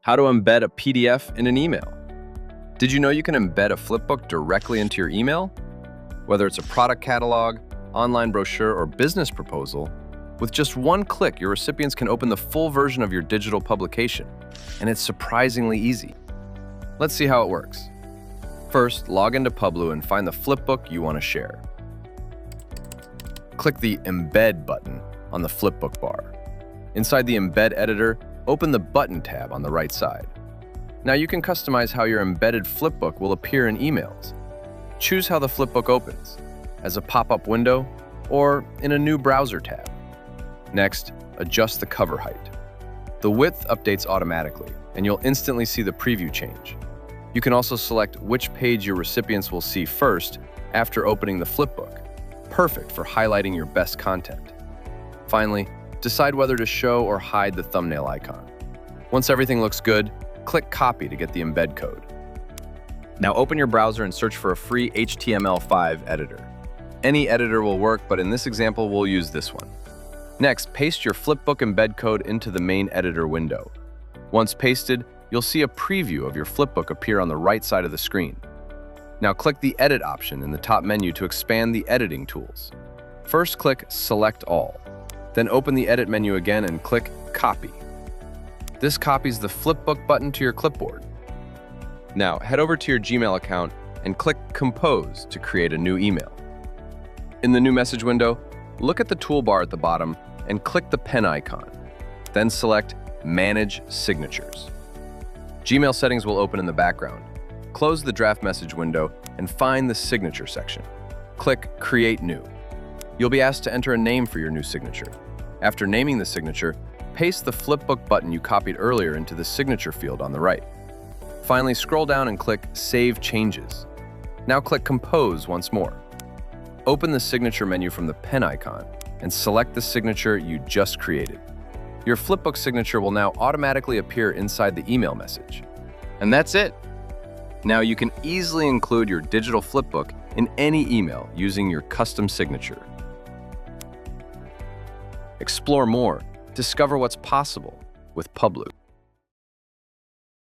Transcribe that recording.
How to embed a PDF in an email. Did you know you can embed a flipbook directly into your email? Whether it's a product catalog, online brochure, or business proposal, with just one click, your recipients can open the full version of your digital publication, and it's surprisingly easy. Let's see how it works. First, log into Publuu and find the flipbook you want to share. Click the Embed button on the Flipbook bar. Inside the Embed editor, open the Button tab on the right side. Now you can customize how your embedded flipbook will appear in emails. Choose how the flipbook opens, as a pop-up window or in a new browser tab. Next, adjust the cover height. The width updates automatically, and you'll instantly see the preview change. You can also select which page your recipients will see first after opening the flipbook, perfect for highlighting your best content. Finally, decide whether to show or hide the thumbnail icon. Once everything looks good, click Copy to get the embed code. Now open your browser and search for a free HTML5 editor. Any editor will work, but in this example, we'll use this one. Next, paste your flipbook embed code into the main editor window. Once pasted, you'll see a preview of your flipbook appear on the right side of the screen. Now click the Edit option in the top menu to expand the editing tools. First click Select All, then open the Edit menu again and click Copy. This copies the flipbook button to your clipboard. Now head over to your Gmail account and click Compose to create a new email. In the new message window, look at the toolbar at the bottom and click the pen icon. Then select Manage Signatures. Gmail settings will open in the background. Close the draft message window and find the signature section. Click Create New. You'll be asked to enter a name for your new signature. After naming the signature, paste the flipbook button you copied earlier into the signature field on the right. Finally, scroll down and click Save Changes. Now click Compose once more. Open the signature menu from the pen icon and select the signature you just created. Your flipbook signature will now automatically appear inside the email message. And that's it. Now you can easily include your digital flipbook in any email using your custom signature. Explore more, discover what's possible with Publuu.